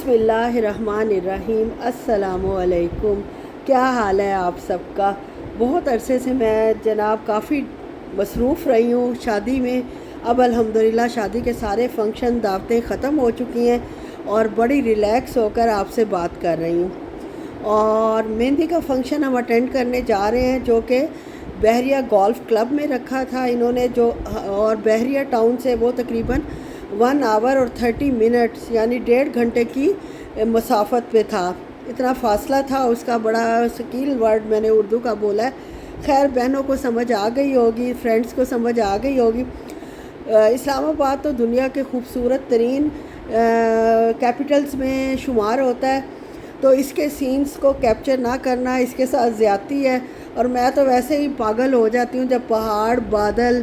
بسم اللہ الرحمن الرحیم۔ السلام علیکم۔ کیا حال ہے آپ سب کا؟ بہت عرصے سے میں جناب کافی مصروف رہی ہوں شادی میں۔ اب الحمدللہ شادی کے سارے فنکشن دعوتیں ختم ہو چکی ہیں اور بڑی ریلیکس ہو کر آپ سے بات کر رہی ہوں۔ اور مہندی کا فنکشن ہم اٹینڈ کرنے جا رہے ہیں جو کہ بحریہ گولف کلب میں رکھا تھا انہوں نے، اور بحریہ ٹاؤن سے وہ تقریباً 1 آور اور 30 منٹس یعنی 1.5 گھنٹے کی مسافت پہ تھا۔ اتنا فاصلہ تھا اس کا، بڑا ثقیل ورڈ میں نے اردو کا بولا ہے۔ خیر بہنوں کو سمجھ آ گئی ہوگی، فرینڈس کو سمجھ آ گئی ہوگی۔ اسلام آباد تو دنیا کے خوبصورت ترین کیپٹلز میں شمار ہوتا ہے، تو اس کے سینز کو کیپچر نہ کرنا اس کے ساتھ زیادتی ہے۔ اور میں تو ویسے ہی پاگل ہو جاتی ہوں جب پہاڑ، بادل،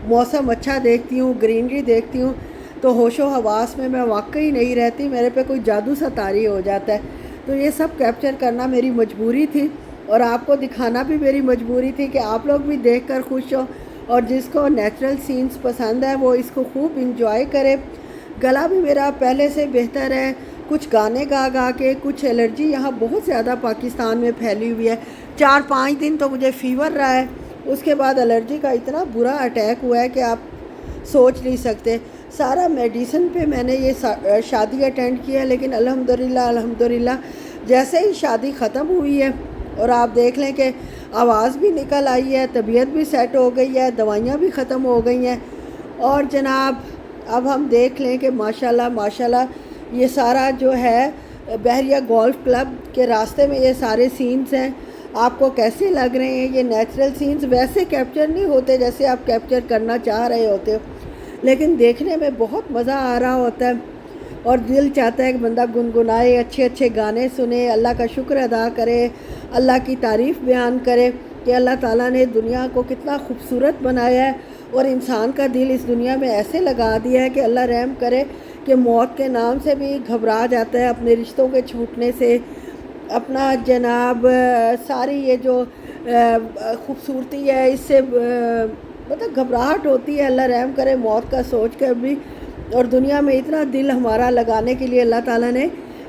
موسم اچھا دیکھتی ہوں، گرینری دیکھتی ہوں تو ہوش و حواس میں واقعی نہیں رہتی، میرے پہ کوئی جادو سا طاری ہو جاتا ہے۔ تو یہ سب کیپچر کرنا میری مجبوری تھی اور آپ کو دکھانا بھی میری مجبوری تھی کہ آپ لوگ بھی دیکھ کر خوش ہو، اور جس کو نیچرل سینز پسند ہے وہ اس کو خوب انجوائے کرے۔ گلا بھی میرا پہلے سے بہتر ہے، کچھ گانے گا کے، کچھ الرجی یہاں بہت زیادہ پاکستان میں پھیلی ہوئی ہے۔ 4-5 دن تو مجھے فیور رہا ہے، اس کے بعد الرجی کا اتنا برا اٹیک ہوا ہے کہ آپ سوچ نہیں سکتے۔ سارا میڈیسن پہ میں نے یہ شادی اٹینڈ کیا، لیکن الحمدللہ جیسے ہی شادی ختم ہوئی ہے اور آپ دیکھ لیں کہ آواز بھی نکل آئی ہے، طبیعت بھی سیٹ ہو گئی ہے، دوائیاں بھی ختم ہو گئی ہیں، اور جناب اب ہم دیکھ لیں کہ ماشاءاللہ یہ سارا جو ہے بحریہ گولف کلب کے راستے میں یہ سارے سینز ہیں۔ آپ کو کیسے لگ رہے ہیں؟ یہ نیچرل سینز ویسے کیپچر نہیں ہوتے جیسے آپ کیپچر کرنا چاہ رہے ہوتے ہو، لیکن دیکھنے میں بہت مزہ آ رہا ہوتا ہے اور دل چاہتا ہے کہ بندہ گنگنائے، اچھے گانے سنے، اللہ کا شکر ادا کرے، اللہ کی تعریف بیان کرے کہ اللہ تعالیٰ نے دنیا کو کتنا خوبصورت بنایا ہے اور انسان کا دل اس دنیا میں ایسے لگا دیا ہے کہ اللہ رحم کرے کہ موت کے نام سے بھی گھبرا جاتا ہے، اپنے رشتوں کے چھوٹنے سے، اپنا جناب ساری یہ جو خوبصورتی ہے اس سے مطلب گھبراہٹ ہوتی ہے۔ اللہ رحم کرے موت کا سوچ کر بھی، اور دنیا میں اتنا دل ہمارا لگانے کے لیے اللہ تعالیٰ نے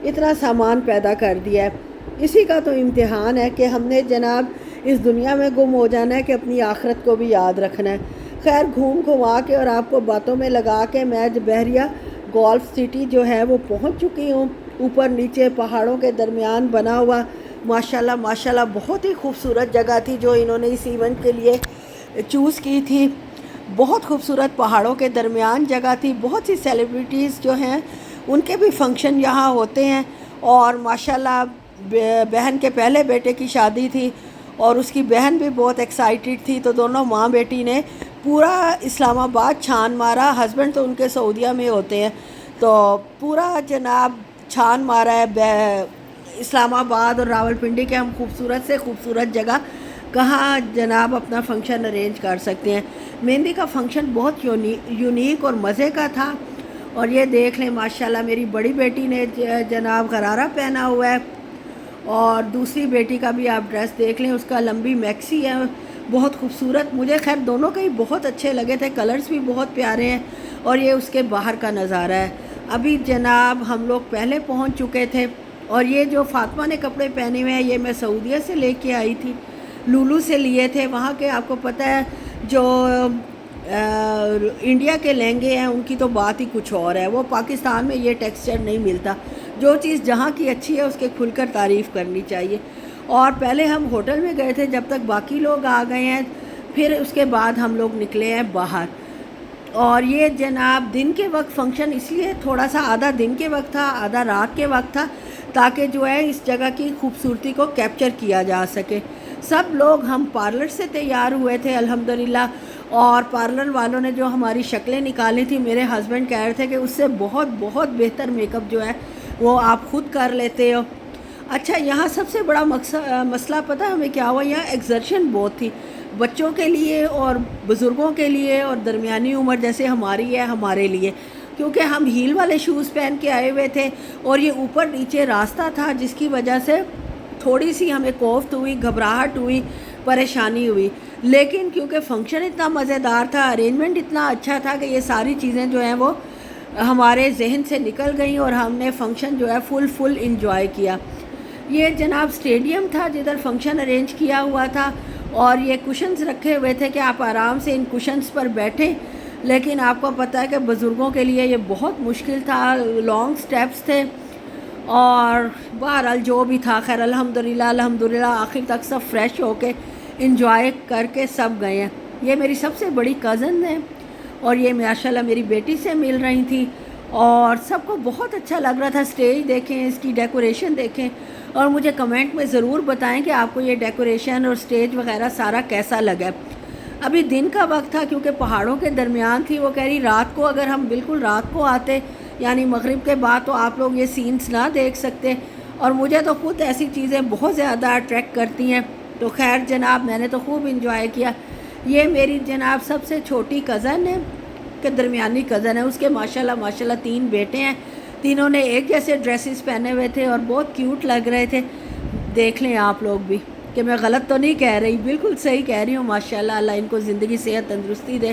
اتنا سامان پیدا کر دیا ہے۔ اسی کا تو امتحان ہے کہ ہم نے جناب اس دنیا میں گم ہو جانا ہے کہ اپنی آخرت کو بھی یاد رکھنا ہے۔ خیر گھوم گھما کے اور آپ کو باتوں میں لگا کے میں بحریہ گولف سٹی جو ہے وہ پہنچ چکی ہوں۔ اوپر نیچے پہاڑوں کے درمیان بنا ہوا ماشاءاللہ بہت ہی خوبصورت جگہ تھی جو انہوں نے اس ایونٹ کے لیے چوز کی تھی۔ بہت خوبصورت پہاڑوں کے درمیان جگہ تھی، بہت سی سیلیبریٹیز جو ہیں ان کے بھی فنکشن یہاں ہوتے ہیں، اور ماشاءاللہ بہن کے پہلے بیٹے کی شادی تھی اور اس کی بہن بھی بہت ایکسائٹیڈ تھی، تو دونوں ماں بیٹی نے پورا اسلام آباد چھان مارا۔ ہسبینڈ تو ان کے سعودیہ میں ہوتے ہیں، تو پورا جناب چھان مارا ہے اسلام آباد اور راولپنڈی کے ہم خوبصورت سے خوبصورت جگہ کہاں جناب اپنا فنکشن ارینج کر سکتے ہیں۔ مہندی کا فنکشن بہت یونیک اور مزے کا تھا، اور یہ دیکھ لیں ماشاءاللہ میری بڑی بیٹی نے جناب غرارہ پہنا ہوا ہے، اور دوسری بیٹی کا بھی آپ ڈریس دیکھ لیں، اس کا لمبی میکسی ہے، بہت خوبصورت۔ مجھے خیر دونوں کے ہی بہت اچھے لگے تھے، کلرز بھی بہت پیارے ہیں، اور یہ اس کے باہر کا نظارہ ہے۔ ابھی جناب ہم لوگ پہلے پہنچ چکے تھے، اور یہ جو فاطمہ نے کپڑے پہنے ہوئے ہیں یہ میں سعودیہ سے لے کے آئی تھی، لولو سے لیے تھے۔ وہاں کے آپ کو پتہ ہے جو انڈیا کے لہنگے ہیں ان کی تو بات ہی کچھ اور ہے، وہ پاکستان میں یہ ٹیکسچر نہیں ملتا۔ جو چیز جہاں کی اچھی ہے اس کے کھل کر تعریف کرنی چاہیے۔ اور پہلے ہم ہوٹل میں گئے تھے جب تک باقی لوگ آ گئے ہیں، پھر اس کے بعد ہم لوگ نکلے ہیں باہر۔ اور یہ جناب دن کے وقت فنکشن اس لیے تھوڑا سا آدھا دن کے وقت تھا آدھا رات کے وقت تھا، تاکہ جو ہے اس جگہ کی خوبصورتی کو کیپچر کیا جا سکے۔ سب لوگ ہم پارلر سے تیار ہوئے تھے الحمدللہ، اور پارلر والوں نے جو ہماری شکلیں نکالی تھی، میرے ہسبینڈ کہہ رہے تھے کہ اس سے بہت بہتر میک اپ جو ہے وہ آپ خود کر لیتے ہو۔ اچھا یہاں سب سے بڑا مسئلہ پتہ ہمیں کیا ہوا؟ یہاں ایگزرشن بہت تھی بچوں کے لیے اور بزرگوں کے لیے اور درمیانی عمر جیسے ہماری ہے ہمارے لیے، کیونکہ ہم ہیل والے شوز پہن کے آئے ہوئے تھے اور یہ اوپر نیچے راستہ تھا، جس کی وجہ سے تھوڑی سی ہمیں کوفت ہوئی، گھبراہٹ ہوئی، پریشانی ہوئی۔ لیکن کیونکہ فنکشن اتنا مزیدار تھا، ارینجمنٹ اتنا اچھا تھا کہ یہ ساری چیزیں جو ہیں وہ ہمارے ذہن سے نکل گئیں اور ہم نے فنکشن جو ہے فل انجوائے کیا۔ یہ جناب اسٹیڈیم تھا جدھر فنکشن ارینج کیا ہوا تھا، اور یہ کوشنز رکھے ہوئے تھے کہ آپ آرام سے ان کوشنز پر بیٹھیں، لیکن آپ کو پتہ ہے کہ بزرگوں کے لیے یہ بہت مشکل تھا، لانگ سٹیپس تھے، اور بہرحال جو بھی تھا خیر الحمدللہ آخر تک سب فریش ہو کے انجوائے کر کے سب گئے ہیں۔ یہ میری سب سے بڑی کزن ہے، اور یہ ماشاءاللہ میری بیٹی سے مل رہی تھی، اور سب کو بہت اچھا لگ رہا تھا۔ اسٹیج دیکھیں، اس کی ڈیکوریشن دیکھیں، اور مجھے کمنٹ میں ضرور بتائیں کہ آپ کو یہ ڈیکوریشن اور اسٹیج وغیرہ سارا کیسا لگا۔ ابھی دن کا وقت تھا کیونکہ پہاڑوں کے درمیان تھی، وہ کہہ رہی رات کو اگر ہم بالکل رات کو آتے یعنی مغرب کے بعد تو آپ لوگ یہ سینس نہ دیکھ سکتے، اور مجھے تو خود ایسی چیزیں بہت زیادہ اٹریکٹ کرتی ہیں۔ تو خیر جناب میں نے تو خوب انجوائے کیا۔ یہ میری جناب سب سے چھوٹی کزن ہے کہ درمیانی کزن ہے، اس کے ماشاءاللہ 3 بیٹے ہیں، تینوں نے ایک جیسے ڈریسز پہنے ہوئے تھے اور بہت کیوٹ لگ رہے تھے۔ دیکھ لیں آپ لوگ بھی کہ میں غلط تو نہیں کہہ رہی، بالکل صحیح کہہ رہی ہوں۔ ماشاءاللہ اللہ ان کو زندگی صحت تندرستی دے،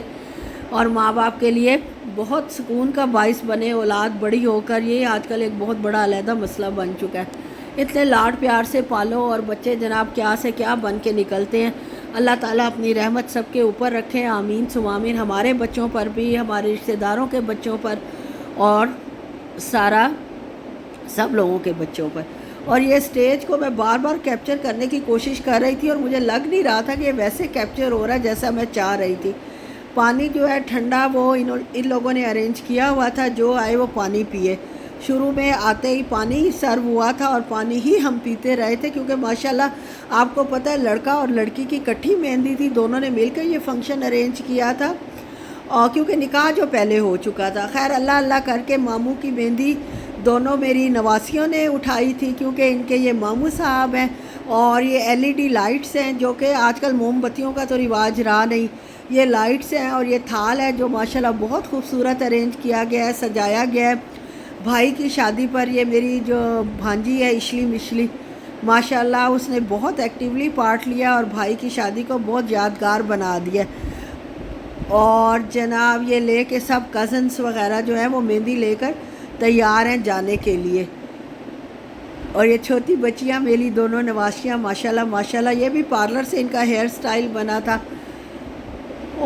اور ماں باپ کے لیے بہت سکون کا باعث بنے۔ اولاد بڑی ہو کر یہ آج کل ایک بہت بڑا علیحدہ مسئلہ بن چکا ہے۔ اتنے لاڈ پیار سے پالو، اور بچے جناب کیا سے کیا بن کے نکلتے ہیں۔ اللہ تعالیٰ اپنی رحمت سب کے اوپر رکھے، آمین ثم آمین، ہمارے بچوں پر بھی، ہمارے رشتہ داروں کے بچوں پر، اور سب لوگوں کے بچوں پر۔ اور یہ سٹیج کو میں بار بار کیپچر کرنے کی کوشش کر رہی تھی، اور مجھے لگ نہیں رہا تھا کہ یہ ویسے کیپچر ہو رہا ہے جیسا میں چاہ رہی تھی۔ پانی جو ہے ٹھنڈا وہ ان لوگوں نے ارینج کیا ہوا تھا، جو آئے وہ پانی پیے۔ شروع میں آتے ہی پانی سرو ہوا تھا، اور پانی ہی ہم پیتے رہے تھے، کیونکہ ماشاءاللہ آپ کو پتہ ہے لڑکا اور لڑکی کی اکٹھی مہندی تھی، دونوں نے مل کر یہ فنکشن ارینج کیا تھا، اور کیونکہ نکاح جو پہلے ہو چکا تھا۔ خیر اللہ کر کے ماموں کی مہندی دونوں میری نواسیوں نے اٹھائی تھی، کیونکہ ان کے یہ ماموں صاحب ہیں، اور یہ LED لائٹس ہیں جو کہ آج کل موم بتیوں کا تو رواج رہا نہیں، یہ لائٹس ہیں، اور یہ تھال ہے جو ماشاءاللہ بہت خوبصورت ارینج کیا گیا ہے، سجایا گیا ہے۔ بھائی کی شادی پر یہ میری جو بھانجی ہے اشلی مشلی، ماشاءاللہ اس نے بہت ایکٹیولی پارٹ لیا اور بھائی کی شادی کو بہت یادگار بنا دیا۔ اور جناب یہ لے کے سب کزنس وغیرہ جو ہیں وہ مہندی لے کر تیار ہیں جانے کے لیے، اور یہ چھوٹی بچیاں میری دونوں نواسیاں ماشاءاللہ یہ بھی پارلر سے ان کا ہیئر سٹائل بنا تھا۔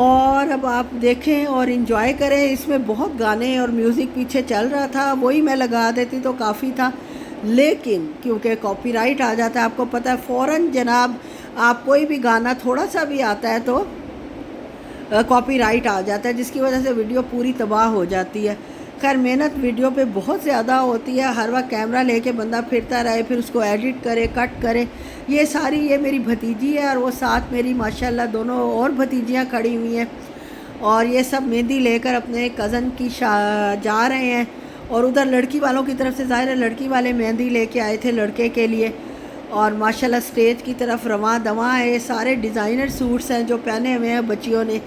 اور اب آپ دیکھیں اور انجوائے کریں، اس میں بہت گانے اور میوزک پیچھے چل رہا تھا، وہی میں لگا دیتی تو کافی تھا، لیکن کیونکہ کاپی رائٹ آ جاتا ہے آپ کو پتہ ہے فوراً جناب، آپ کوئی بھی گانا تھوڑا سا بھی آتا ہے تو کاپی رائٹ آ جاتا ہے، جس کی وجہ سے ویڈیو پوری تباہ ہو جاتی ہے۔ خیر محنت ویڈیو پہ بہت زیادہ ہوتی ہے، ہر وقت کیمرہ لے کے بندہ پھرتا رہے، پھر اس کو ایڈٹ کرے، کٹ کرے۔ یہ میری بھتیجی ہے، اور وہ ساتھ میری ماشاءاللہ دونوں اور بھتیجیاں کھڑی ہوئی ہیں، اور یہ سب مہندی لے کر اپنے کزن کی جا رہے ہیں، اور ادھر لڑکی والوں کی طرف سے ظاہر ہے لڑکی والے مہندی لے کے آئے تھے لڑکے کے لیے، اور ماشاءاللہ سٹیج کی طرف رواں دواں ہے۔ سارے ڈیزائنر سوٹس ہیں جو پہنے ہوئے ہیں بچیوں نے۔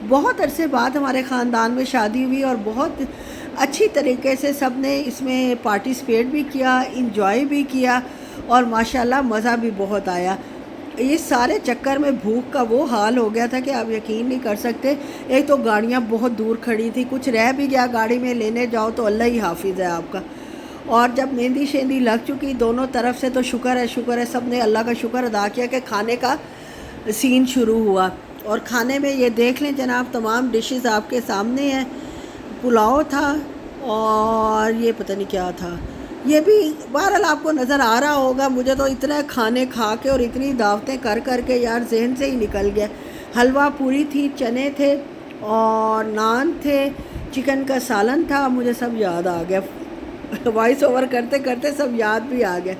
بہت عرصے بعد ہمارے خاندان میں شادی ہوئی، اور بہت اچھی طریقے سے سب نے اس میں پارٹیسپیٹ بھی کیا، انجوائے بھی کیا، اور ماشاءاللہ مزہ بھی بہت آیا۔ اس سارے چکر میں بھوک کا وہ حال ہو گیا تھا کہ آپ یقین نہیں کر سکتے۔ ایک تو گاڑیاں بہت دور کھڑی تھی، کچھ رہ بھی گیا گاڑی میں لینے جاؤ تو اللہ ہی حافظ ہے آپ کا۔ اور جب مہندی شہندی لگ چکی دونوں طرف سے تو شکر ہے سب نے اللہ کا شکر ادا کیا کہ کھانے کا سین شروع ہوا۔ اور کھانے میں یہ دیکھ لیں جناب تمام ڈشز آپ کے سامنے ہیں۔ پلاؤ تھا، اور یہ پتہ نہیں کیا تھا، یہ بھی بہرحال آپ کو نظر آ رہا ہوگا۔ مجھے تو اتنے کھانے کھا کے اور اتنی دعوتیں کر کے یار ذہن سے ہی نکل گیا۔ حلوہ پوری تھی، چنے تھے، اور نان تھے، چکن کا سالن تھا، مجھے سب یاد آ گیا، وائس اوور کرتے کرتے سب یاد بھی آ گیا۔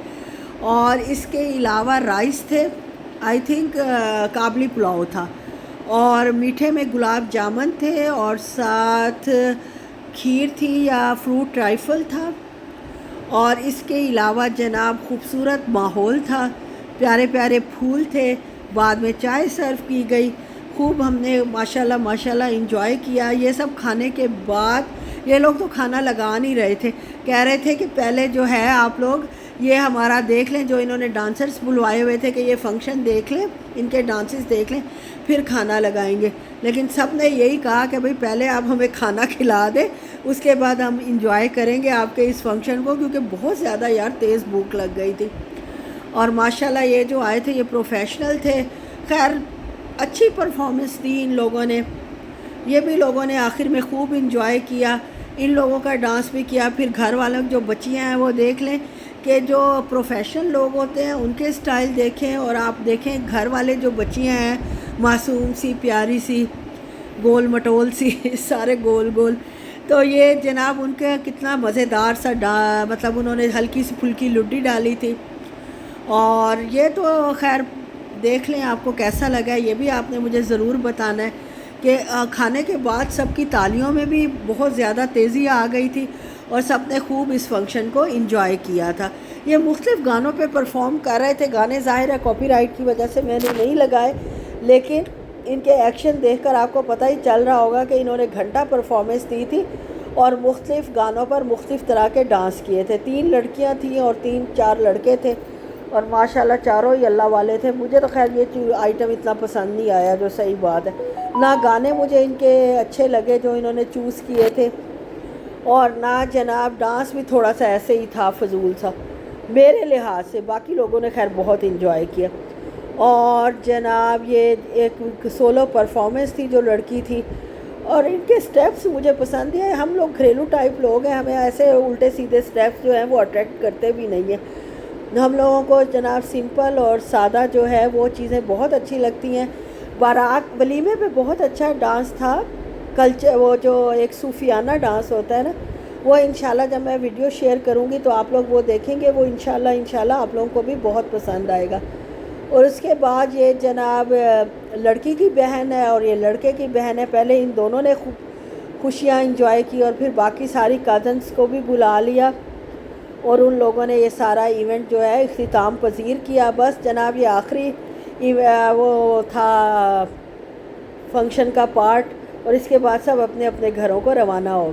اور اس کے علاوہ رائس تھے، آئی تھنک کابلی پلاؤ تھا، اور میٹھے میں گلاب جامن تھے، اور ساتھ کھیر تھی یا فروٹ ٹرائفل تھا۔ اور اس کے علاوہ جناب خوبصورت ماحول تھا، پیارے پیارے پھول تھے، بعد میں چائے سرو کی گئی، خوب ہم نے ماشاءاللہ انجوائے کیا۔ یہ سب کھانے کے بعد یہ لوگ تو کھانا لگا نہیں رہے تھے، کہہ رہے تھے کہ پہلے جو ہے آپ لوگ یہ ہمارا دیکھ لیں جو انہوں نے ڈانسرز بلوائے ہوئے تھے کہ یہ فنکشن دیکھ لیں، ان کے ڈانسز دیکھ لیں، پھر کھانا لگائیں گے، لیکن سب نے یہی کہا کہ بھئی پہلے آپ ہمیں کھانا کھلا دیں، اس کے بعد ہم انجوائے کریں گے آپ کے اس فنکشن کو، کیونکہ بہت زیادہ یار تیز بھوک لگ گئی تھی۔ اور ماشاءاللہ یہ جو آئے تھے یہ پروفیشنل تھے، خیر اچھی پرفارمنس دی ان لوگوں نے، یہ بھی لوگوں نے آخر میں خوب انجوائے کیا، ان لوگوں کا ڈانس بھی کیا۔ پھر گھر والوں جو بچیاں ہیں وہ دیکھ لیں کہ جو پروفیشنل لوگ ہوتے ہیں ان کے سٹائل دیکھیں، اور آپ دیکھیں گھر والے جو بچیاں ہیں معصوم سی پیاری سی گول مٹول سی سارے گول گول، تو یہ جناب ان کا کتنا مزیدار سا مطلب انہوں نے ہلکی سی پھلکی لڈی ڈالی تھی۔ اور یہ تو خیر دیکھ لیں آپ کو کیسا لگا ہے، یہ بھی آپ نے مجھے ضرور بتانا ہے کہ کھانے کے بعد سب کی تالیوں میں بھی بہت زیادہ تیزی آ گئی تھی اور سب نے خوب اس فنکشن کو انجوائے کیا تھا۔ یہ مختلف گانوں پہ پرفارم کر رہے تھے، گانے ظاہر ہے کاپی رائٹ کی وجہ سے میں نے نہیں لگائے، لیکن ان کے ایکشن دیکھ کر آپ کو پتہ ہی چل رہا ہوگا کہ انہوں نے گھنٹہ پرفارمنس دی تھی اور مختلف گانوں پر مختلف طرح کے ڈانس کیے تھے۔ 3 لڑکیاں تھیں اور 4 لڑکے تھے، اور ماشاءاللہ چاروں ہی اللہ والے تھے۔ مجھے تو خیر یہ آئٹم اتنا پسند نہیں آیا، جو صحیح بات ہے، نہ گانے مجھے ان کے اچھے لگے جو انہوں نے چوز کیے تھے، اور نہ جناب ڈانس بھی تھوڑا سا ایسے ہی تھا فضول سا میرے لحاظ سے۔ باقی لوگوں نے خیر بہت انجوائے کیا۔ اور جناب یہ ایک سولو پرفارمنس تھی جو لڑکی تھی، اور ان کے سٹیپس مجھے پسند ہیں۔ ہم لوگ گھریلو ٹائپ لوگ ہیں، ہمیں ایسے الٹے سیدھے سٹیپس جو ہیں وہ اٹریکٹ کرتے بھی نہیں ہیں۔ ہم لوگوں کو جناب سمپل اور سادہ جو ہے وہ چیزیں بہت اچھی لگتی ہیں۔ بارات ولیمے پہ بہت اچھا ڈانس تھا، کلچر وہ جو ایک صوفیانہ ڈانس ہوتا ہے نا، وہ انشاءاللہ جب میں ویڈیو شیئر کروں گی تو آپ لوگ وہ دیکھیں گے، وہ انشاءاللہ آپ لوگوں کو بھی بہت پسند آئے گا۔ اور اس کے بعد یہ جناب لڑکی کی بہن ہے اور یہ لڑکے کی بہن ہے، پہلے ان دونوں نے خوشیاں انجوائے کی اور پھر باقی ساری کزنس کو بھی بلا لیا، اور ان لوگوں نے یہ سارا ایونٹ جو ہے اختتام پذیر کیا۔ بس جناب یہ آخری وہ تھا فنکشن کا پارٹ، اور اس کے بعد سب اپنے اپنے گھروں کو روانہ ہو گئے۔